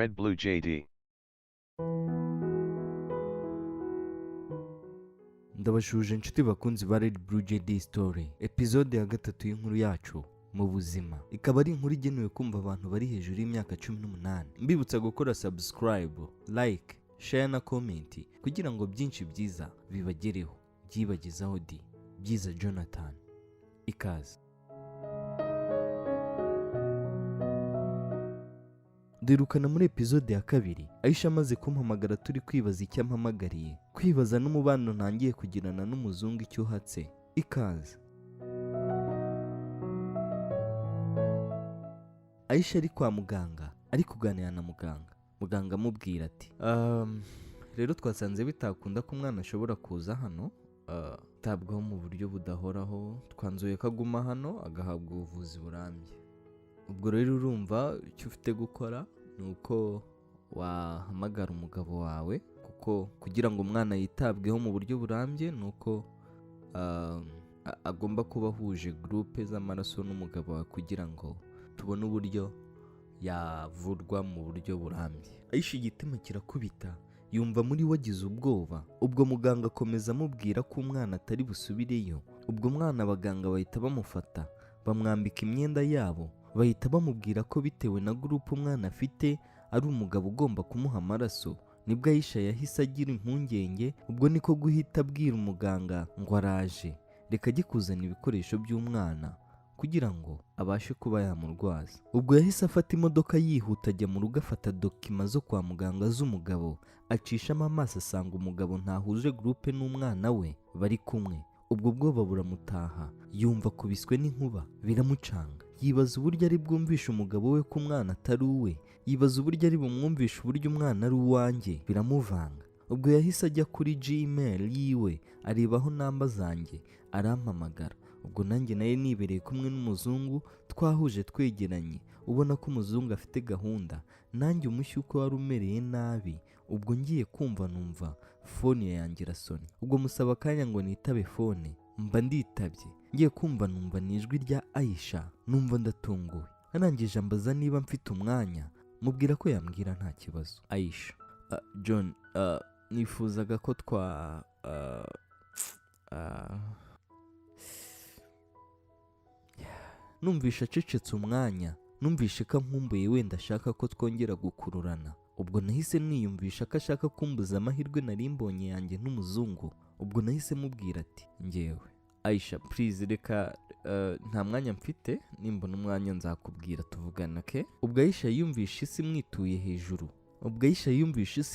Red Blue JD. Ndabashuje inshuti bakunzi ba Red Blue JD Story, episode ya gatatu y'inkuru yacu mu buzima. Ikaba ari inkuru igenewe kumva abantu bari hejuru y'imyaka 18. Mbibutsa gukora subscribe, like, share na comment kugira ngo byinshi byiza bibagereho. Byibagezaho di Byiza Jonathan. Ikaze. Dirukana muri episode ya kabiri. Aisha amaze kumpamagara turi kwibaza icyo ampamagariye, kwibaza n'umubano ntangiye kugirana n'umuzungu icyo hatse. Ikaze. Aisha ari kwa muganga, ari kuganira na muganga. Muganga amubwira ati rero twasanze bitakunda ko umwana ashobora kuza hano tabwaho mu buryo budahoraho, twanzuye ko aguma hano agahabwa ubuvuzi burambye. Ubwo rero urumva icyo ufite gukora ni uko wahamagara umugabo wawe, kuko kugira ngo umwana yitabweho mu buryo burambye ni uko agomba kuba ahuje groupe z'amaraso n'umugabo wawe kugira ngo tubone uburyo yavurwa mu buryo burambye. Aisha igitima kirakubita, yumva muri we agize ubwoba. Ubwo muganga akomeza amubwira ko umwana atari busubireyo. Ubwo mwana abaganga bahita bamufata, bamwambika imyenda yabo, bahita bamubwira ko bitewe na groupe umwana afite ari umugabo ugomba kumuha amaraso. Nibwo Aisha yahise agira impungenge, ubwo niko guhita abwira umuganga ngo araje, reka ajye kuzana ibikoresho by'umwana kugira ngo abashe kuba yamurwaza. Ubwo yahise afata imodoka yihuta ajya mu rugo, afata dokima zo kwa muganga z'umugabo, acishamo amaso asanga umugabo ntahuje groupe n'umwana we bari kumwe. Ubwo bwoba buramutaha, yumva kubiswe n'inkuba biramucanga. Yibaza uburyo ari bwumvishe umugabo we ko umwana atari uwe, yibaza uburyo ari bumwumvishe uburyo umwana ari uwanjye, biramuvanga. Ubwo yahise ajya kuri Gmail yiwe arebaho namba zanjye, arampamagara. Ubwo nanjye naye nibereye kumwe n'umuzungu, twahuje twegeranye, ubona ko umuzungu afite gahunda. Nanjye umushyuko wari umereye nabi. Ubwo ngiye kumva numva phone yanjye irasona. Ubwo musaba akanya ngo nitabe phone, mba nditabye. Ngiye kumva numva ni ijwi rya Aisha, numva ndatunguwe. Arangije ambaza niba mfite umwanya, mubwira ko yambwira nta kibazo. Aisha: John, nifuzaga ko numvisha acecetse umwanya, numvishe ko nkumbuye wenda ashaka ko twongera gukururana. Ubwo nahise niyumvisha ko ashaka kumbuza amahirwe nari mbonye yanjye n'umuzungu. Ubwo nahise mubwira ati njyewe Aisha please reka nta mwanya mfite, nimbona umwanya nzakubwira tuvugana ke. Ubwo Aisha yumvishe isi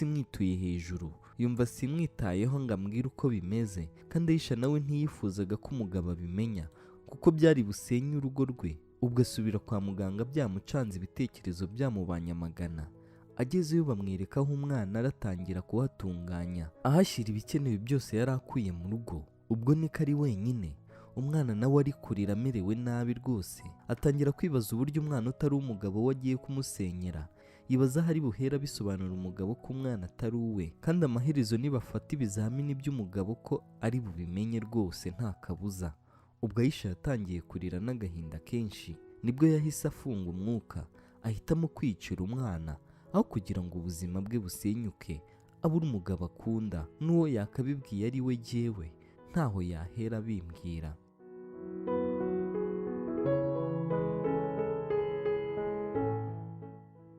mwituye hejuru, yumva simwitayeho ngo ambwire uko bimeze, kandi Aisha nawe ntiyifuzaga ko umugabo abimenya kuko byari busenye urugo rwe. Ubwo asubira kwa muganga byamucanze, ibitekerezo byamubanye amagana. Agezeyo bamwereka aho umwana aratangira kuhatunganya, ahashyira ibikenewe byose yari akuye mu rugo. Ubwo niko ari wenyine, umwana nawe ari kurira amerewe nabi rwose. Atangira kwibaza uburyo umwana utari umugabo we agiye kumusenyera. Yibaza hari buhera bisobanura umugabo ko umwana atari uwe, kandi amaherezo nibafata ibizamini by'umugabo ko ari bubimenye rwose nta kabuza. Ubwo Aisha yatangiye kurira n'agahinda kenshi. Nibwo yahise afunga umwuka, ahitamo kwicira umwana aho kugira ngo ubuzima bwe busenyuke, abura umugabo akunda n'uwo yakabibwiye ari we jyewe ntaho yahera bimbwira.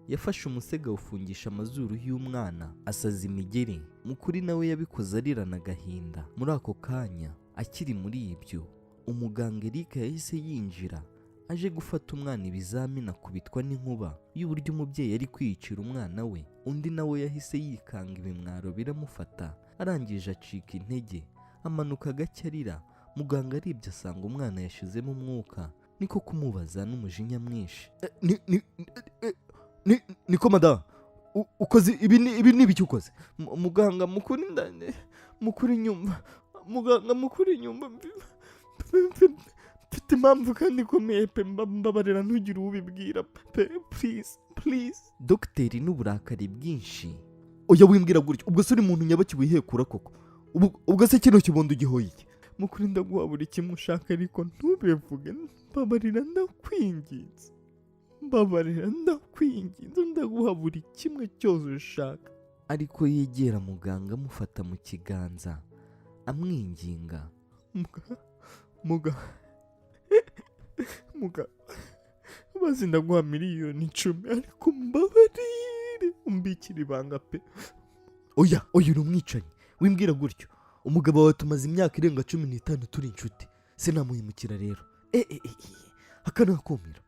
Yafashe umusego awufungisha amazuru y'umwana, asaza imigeri. Mukuri nawe yabikoze arirana agahinda. Muri ako kanya akiri muri ibyo, umuganga Eric yahise yinjira, aje gufata umwana ibizamini, akubitwa n'inkuba y'uburyo umubyeyi ari kwiyicira umwana we. Undi nawe yahise yikanga, ibimwaro biramufata. Arangije acika intege, amanuka gake arira. Muganga aribye asanga umwana yashizemo umwuka, niko kumubaza n'umujinya mwinshi: niko madamu, ukoze ibi ni ibiki ukoze? Muganga mukuri nyumva, muganga mukuri nyumva, mfite impamvu kandi ikomeye pe, mbabarira ntugire ubibwira pe, please. Dogiteri n'uburakari bwinshi: oya wimbwira gutyo, ubwo se uri muntu nyabaki wihekura koko? Ubwo se kino kibondo gihoye iki? Mukuri ndaguha buri kimwe ushaka ariko ntubivuge, mbabarira ndakwinginze, mbabarira, ndakwinginze, ndaguha buri kimwe cyose ushaka. Ariko yegera muganga amufata mu kiganza amwinginga. Muga bazi ndaguha miliyoni 10 ariko mbabarire umbikira ibanga pe. Oya uri umwicanyi, wimbwira gutyo. Umugabo wawe tumaze imyaka irenga 15 turi inshuti, sinamuhemukira rero. Akana kumira.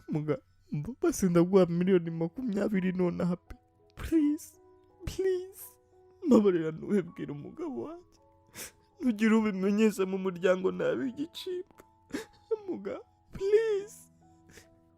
Muga basi ndaguha miliyoni 20 nonaha pe. Please mbabarira, ntuhebwire umugabo wanjye, ntugire ubimenyesha mu muryango nabi igicibwa. Muga please.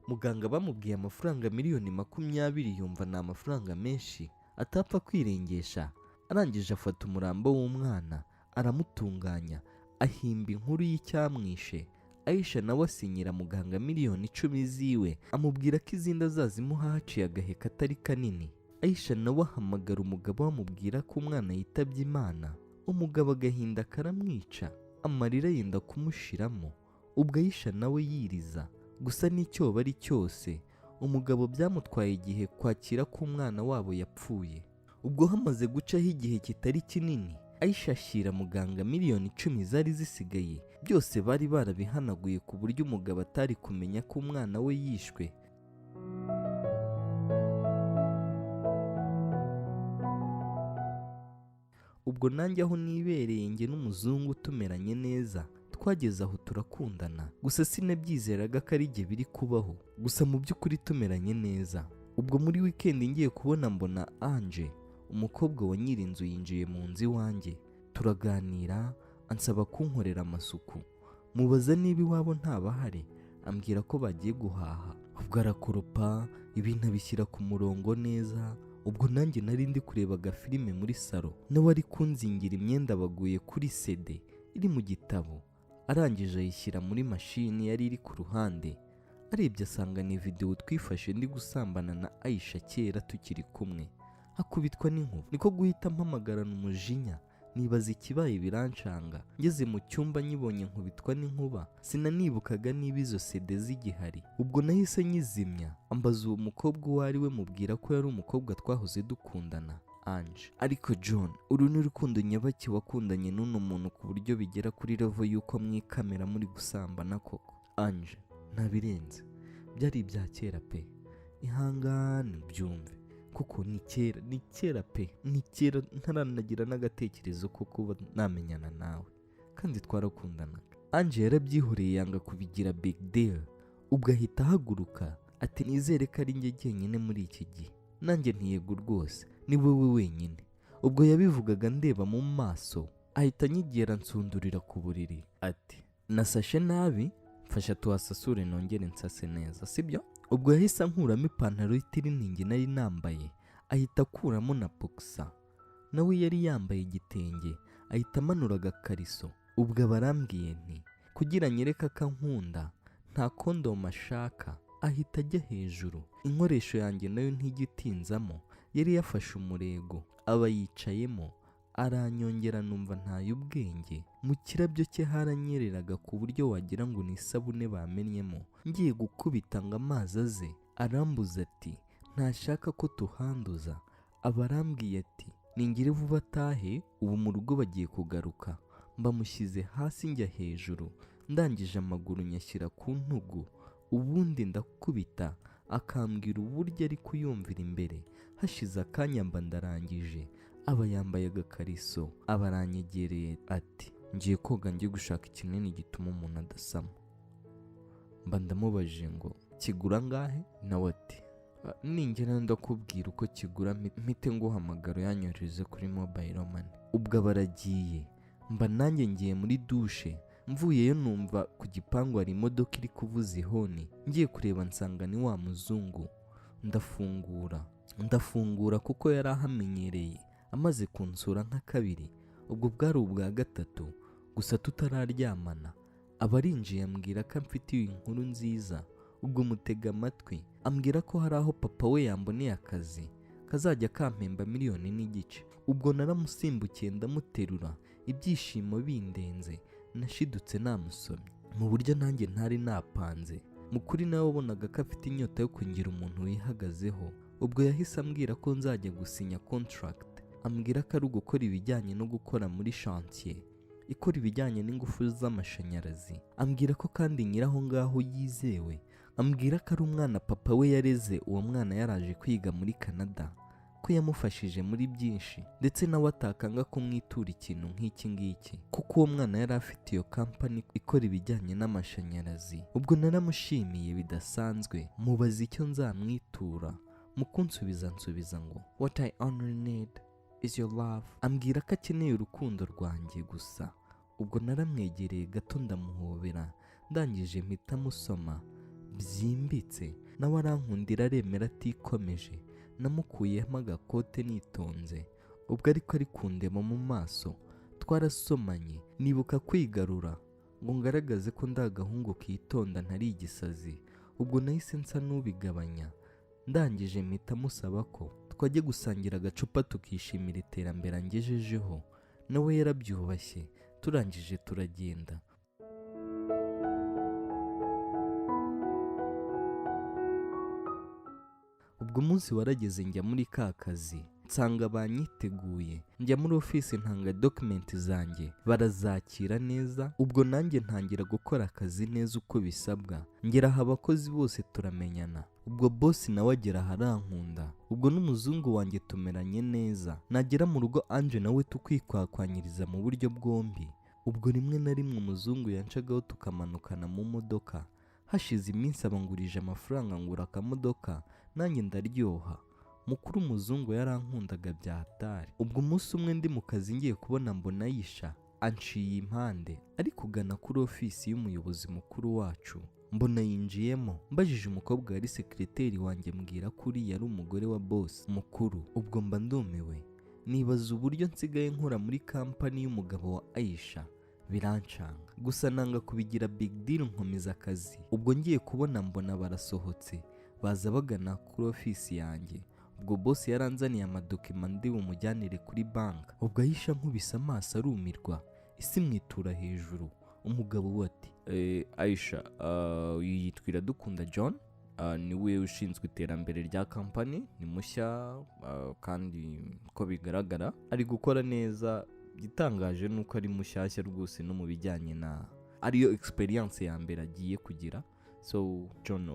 Muganga bamubwiye amafaranga miliyoni 20 yumva ni amafaranga menshi atapfa kwirengesha. Arangije afata umurambo w'umwana aramutunganya, ahimba inkuru y'icyamwishe. Aisha nawe asinyira muganga miliyoni 10 ziwe, amubwira ko izindi azazimuha haciye agahe katari kanini. Aisha nawe ahamagara umugabo amubwira ko umwana yitabye Imana. Umugabo agahinda karamwica, amarira yenda kumushiramo. Ubwo Aisha nawe yiriza, gusa n'icyoba ari cyose umugabo byamutwaye igihe kwakira ko umwana wabo yapfuye. Ubwo hamaze gucaho igihe kitari kinini, Aisha ashyira muganga miliyoni 10 zari zisigaye. Byose bari barabihanaguye ku buryo umugabo atari kumenya ko umwana we yishwe. Ubwo nanjye aho nibereye njye n'umuzungu tumeranye neza, twageze aho turakundana. Gusa sinabyizeraga ko ari jye biri kubaho, gusa mu by'ukuri tumeranye neza. Ubwo muri weekend ngiye kubona mbona Ange, umukobwa wa nyirinzu, yinjiye mu nzu iwanjye. Turaganira, ansaba kunkorera amasuku. Mubaza niba iwabo ntabahari, ambwira ko bagiye guhaha. Ubwo arakoropa ibintu abishyira ku murongo neza. Ubwo nanjye nari ndi kureba agafilime muri salo, nawe ari kunzingira imyenda baguye kuri CD iri mu gitabo. Arangije ayishyira muri mashini yari iri ku ruhande. Arebye asanga ni video twifashe ndi gusambana na Aisha kera tukiri kumwe. Akubitwa n'inkuba, niko guhita mpamagarana umujinya, nibaza ikibaye birancanga. Ngeze mu cyumba nyibonye nkubitwa n'inkuba, sinanibukaga niba izo CD zigihari. Ubwo nahise nyizimya, ambaza uwo mukobwa uwo ari we, mubwira ko yari umukobwa twahoze dukundana, Ange. Ariko John, uru ni urukundo nyabaki wakundanye n'uno muntu ku buryo bigera kuri level yuko mwikamera muri gusambana koko? Ange, ntabirenze, byari ibya kera pe, ihangane byumve, kuko ni kera pe, ni kera ntaranagira n'agatekerezo ko kuba namenyana nawe, kandi twarakundanaga. Ange yarabyihoreye yanga kubigira big deal. Ubwo ahita ahaguruka ati nizere ko ari njye jyenyine muri iki gihe. Nanjye ntiyego rwose, ni wowe wenyine. Ubwo yabivugaga ndeba mu maso, ahita anyigera nsundurira ku buriri ati nasashe nabi, mfasha tuhasasure nongere nsase neza, sibyo? Ubwo yahise ankuramo ipantaro y'itiriningi nari nambaye, ahita akuramo na boxer. Nawe yari yambaye igitenge, ahita amanura agakariso. Ubwo barambwiye nti kugira nyereka ko ankunda nta kondom ashaka, ahita ajya hejuru. Inkoresho yanjye nayo ntigitinzamo, yari yafashe umurego aba yicayemo, aranyongera numva ntaye ubwenge. Mu kirabyo cye haranyereraga ku buryo wagira ngo ni isabune bamennyemo. Ngiye gukubita ngo amazi aze, arambuza ati ntashaka ko tuhanduza. Abarambwiye ati ningire vuba atahe, ubu mu rugo bagiye kugaruka. Mbamushyize hasi njya hejuru, ndangije amaguru nyashyira ku ntugu, ubundi ndakubita. Akambwira uburyo ari kuyumvira imbere. Hashize akanya mba ndarangije, aba yambaye agakariso, aba aranyegereye ati ngiye koga njye gushaka ikinini gituma umuntu adasama. Mba ndamubajije ngo kigura ngahe? Nawe ati ningera ndakubwira uko kigura mpite nguhamagara yanyohereze kuri mobile money. Ubwo abaragiye, mba nanjye ngiye muri dushe. Mvuyeyo numva ku gipangu hari imodoka iri kuvuza ihoni. Ngiye kureba nsanga ni wa muzungu. Ndafungura kuko yari ahamenyereye, amaze kunsura nka kabiri. Ubwo bwari ubwa gatatu, gusa tutararyamana. Abarinjiye ambwira ko amfitiye inkuru nziza. Ubwo mutega amatwi, ambwira ko hari aho papa we yamboneye akazi kazajya kampemba 1.5 miliyoni. Ubwo naramusimbukiye ndamuterura, ibyishimo bindenze. Nashidutse namusomye mu buryo nanjye ntari napanze. Mukuri nawe wabonaga ko afite inyota yo kugira umuntu wihagazeho. Ubwo yahise ambwira ko nzajya gusinya contract, ambwira ko ari ugukora ibijyanye no gukora muri chantier ikora ibijyanye n'ingufu z'amashanyarazi. Ambwira ko kandi nyiraho ngaho yizewe, ambwira ko ari umwana papa we yareze. Uwo mwana yaraje kwiga muri Canada, ko yamufashije muri byinshi, ndetse nawe atakanga kumwitura ikintu nk'iki ngiki, kuko uwo mwana yari afite iyo kampani ikora ibijyanye n'amashanyarazi. Ubwo naramushimiye bidasanzwe, mubaza icyo nzamwitura. Mu kunsubiza nsubiza ngo what I only need is your love. Ambwira ko akeneye urukundo rwanjye gusa. Ubwo naramwegereye gato ndamuhobera, ndangije mpita musoma byimbitse. Nawe arankundira aremera atikomeje. Namukuyemo agakote nitonze. Ubwo ariko ari kundeba mu maso, twarasomanye. Nibuka kwigarura ngo ngaragaze ko ndagahungu kitonda ntari igisazi. Ubwo nahise nsa n'ubigabanya, ndangije mpita musaba ko twajya gusangira agacupa tukishimira iterambere angejejeho. Nawe yarabyubashye, turangije turagenda. Ubwo munsi warageze njya muri ka kazi, nsanga banyiteguye. Njya muri office ntanga document zanjye, barazakira neza. Ubwo nanjye ntangira gukora akazi neza uko bisabwa. Ngera aha abakozi bose turamenyana. Ubwo boss nawe agera harankunda. Ubwo n'umuzungu wanjye tumeranye neza. Nagera mu rugo Ange nawe tukwikwakwanyiriza mu buryo bwombi. Ubwo rimwe na rimwe umuzungu yanshagaho tukamanukana mu modoka. Hashize iminsi abangurije amafaranga ngura akamodoka, nanjye ndaryoha. Mukuru umuzungu yarankundaga bya hatari. Ubwo umunsi umwe ndi mu kazi ngiye kubona mbona Aisha anciye impande, ari kugana kuri ofisi y'umuyobozi mukuru wacu. Mbona yinjiyemo. Mbajije umukobwa yari sekreteri wanjye, mbwira ko uriya ari umugore wa boss mukuru. Ubwo mba ndumiwe, nibaza uburyo nsigaye nkora muri kampani y'umugabo wa Aisha. Birancanga, gusa nanga kubigira big deal, nkomeza akazi. Ubwo ngiye kubona mbona barasohotse, baza bagana kuri ofisi yanjye. Ubwo boss yaranzaniye amadokima ndi bumujyanire kuri bank. Ubwo Aisha nkubise amaso arumirwa, isi mwitura hejuru. Umugabo we ati Aisha, yitwa Iradukunda John, niwe ushinzwe iterambere rya kampani, ni mushya kandi ko bigaragara ari gukora neza. Gitangaje nuko ari mushyashya rwose no mu bijyanye na ariyo experience ya mbere agiye kugira. So John,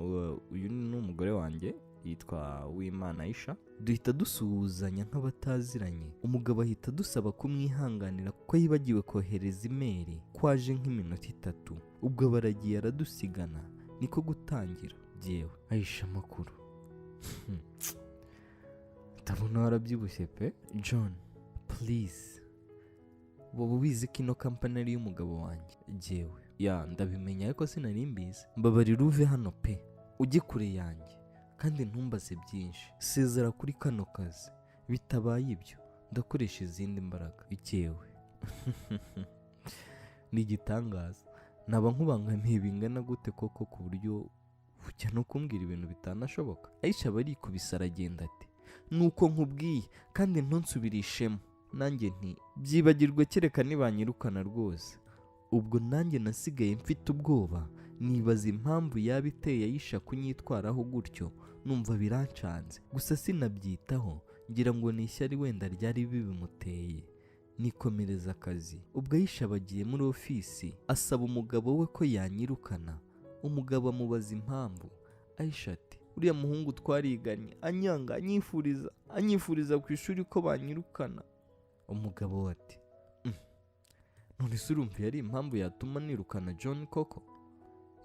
uyu ni umugore wanjye yitwa Uwimana Aisha. Duhita dusuhuzanya nk'abataziranye. Umugabo ahita dusaba kumwihanganira kuko yibagiwe kohereza email, kwaje nk'iminota 3. Ubwo baragiye aradusigana, niko gutangira. Jewe Aisha makuru ndabona warabyibushye pe. John please, wowe ubizi ko ino kampani ari y'umugabo wanjye. Jewe ndabimenya ariko sinari mbizi. Mbabarira uve hano pe, ujye kure yanjye kandi ntumbaze byinshi. Sezera kuri kano kazi, bitabaye ibyo ndakoresha izindi mbaraga. Jewe ni igitangaza. Naba nkubangamiye bingana gute koko ku buryo ujya no kumbwira ibintu bitanashoboka? Aisha barikubise aragenda ati nuko nkubwiye kandi ntunsubirishemo. Nanjye nti byibagirwe kereka nibanyirukana rwose. Ubwo nanjye nasigaye mfite ubwoba, nibaza impamvu yaba iteye Aisha kunyitwaraho gutyo. Numva birancanze, gusa sinabyitaho, ngira ngo ni ishyari wenda ryari bibimuteye. Nikomereza akazi. Ubwo Aisha bagiye muri ofisi, asaba umugabo we ko yanyirukana. Umugabo amubaza impamvu. Aisha ati uriya muhungu twariganye anyanga, anyifuriza ku ishuri ko banyirukana. Umugabo we ati none se urumva yari impamvu yatuma nirukana John koko?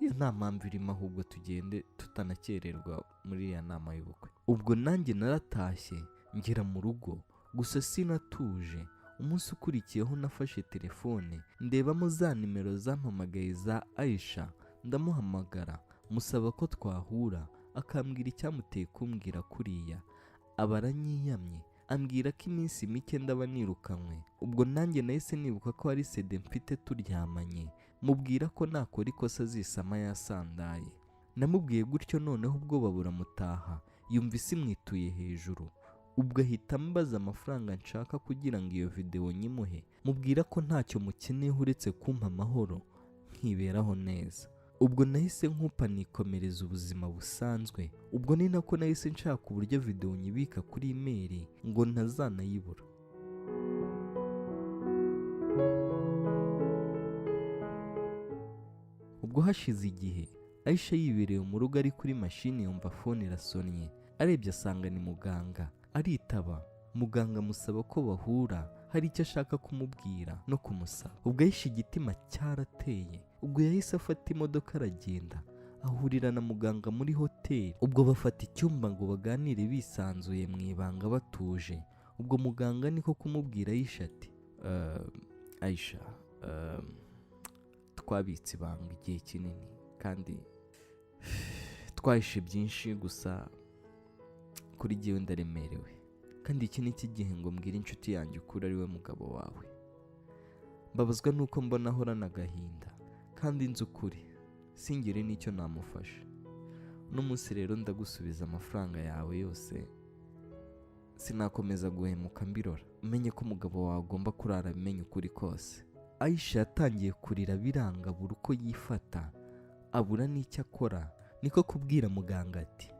Iyo nta mpamvu irimo, ahubwo tugende tutanakererwa muri iya nama y'ubukwe. Ubwo nanjye naratashye ngera mu rugo, gusa sinatuje. Umunsi ukurikiyeho nafashe telefone ndebamo za nimero zampamagaye za Aisha. Ndamuhamagara musaba ko twahura, akambwira icyamuteye kumbwira kuriya. Abaranyiyamye, ambwira ko iminsi mike ndaba nirukanywe. Ubwo nanjye nahise nibuka ko hari CD mfite turyamanye, mubwira ko nakora ikosa azisama yasandaye. Namubwiye gutyo, noneho ubwoba buramutaha, yumva isi mwituye hejuru. Ubwo ahita ambaza amafaranga nshaka kugira ngo iyo video nyimuhe. Mubwira ko ntacyo mukeneye uretse kumpa amahoro nkiberaho neza. ubwo nahise nkupa nikomereza ubuzima busanzwe. Ubwo ni nako nahise nshaka uburyo video nyibika kuri email ngo ntazanayibura. Ubwo hashize igihe Aisha yibereye mu rugo ari kuri mashini yumva phone irasonnye, arebye asanga ni muganga. Aritaba, muganga amusaba ko bahura, hari icyo ashaka kumubwira no kumusaba. Ubwo Aisha igitima cyarateye, ubwo yahise afata imodoka aragenda ahurira na muganga muri hoteli. Ubwo bafata icyumba ngo baganire bisanzuye mu ibanga batuje. Ubwo muganga niko kumubwira Aisha ati Aisha, twabitse ibanga igihe kinini kandi twahishe byinshi, gusa kuri jyewe ndaremerewe, kandi iki ni igihe ngo mbwire inshuti yanjye ukuri ari we mugabo wawe. Mbabazwa nuko mbona ahorana agahinda kandi nzi ukuri, singire n'icyo namufasha. Uno munsi rero ndagusubiza amafaranga yawe yose, sinakomeza guhemuka mbirora. Umenye ko umugabo wawe agomba kurara abimenye ukuri kose. Aisha yatangiye kurira biranga, buri uko yifata, abura n'icyo akora. Niko kubwira muganga ati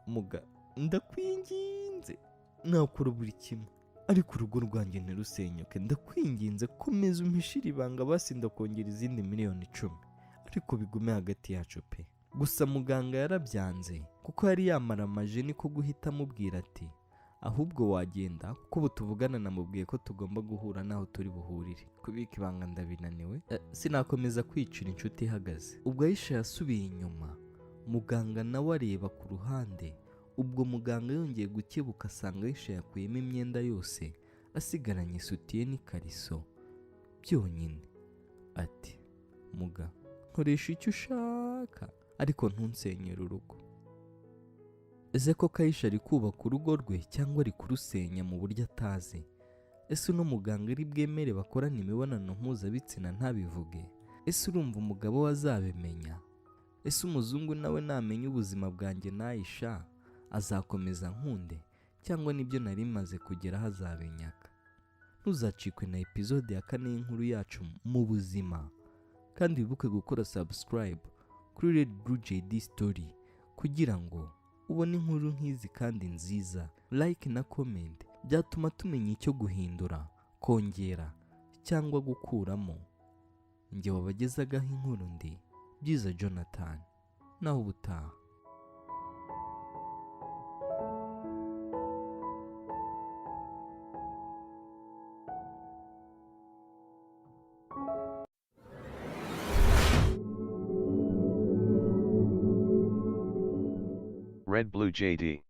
muga, ndakwinginze nakora buri kimwe, ariko urugo rwanjye ntirusenyuke. Ndakwinginze komeza umpishire ibanga, basi ndakongera izindi miliyoni 10, ariko bigume hagati yacu pe. Gusa muganga yarabyanze kuko yari yamaramaje. Niko guhita amubwira ati ahubwo wagenda, kuko ubu tuvugana namubwiye ko tugomba guhura naho turi buhurire. Kubika ibanga ndabinaniwe, sinakomeza kwicira inshuti ihagaze. Ubwo Aisha yasubiye inyuma, muganga nawe areba ku ruhande. Ubwo muganga yongeye gukebuka asanga Aisha yakuyemo imyenda yose, asigaranye isutiye n'ikariso byonyine. Ati muga, nkoresha icyo ushaka ariko ntunsenyere urugo. Ese ko Aisha ari kubaka urugo rwe cyangwa ari kurusenya mu buryo atazi? Ese uno muganga ari bwemere bakorana imibonano mpuzabitsina ntabivuge? Ese urumva umugabo we azabimenya? Ese umuzungu nawe namenya ubuzima bwanjye na Aisha azakomeza nkunde, cyangwa nibyo nari maze kugeraho azabinyaka? Ntuzacikwe na episode ya 4 y'inkuru yacu mu buzima, kandi wibuke gukora subscribe kuri Red Blue JD Story kugira ngo ubone inkuru nk'izi kandi nziza. Like na comment byatuma tumenya icyo guhindura, kongera cyangwa gukuramo. Njye wabagezagaho inkuru ndi Byiza Jonathan, naho ubutaha. Red Blue JD.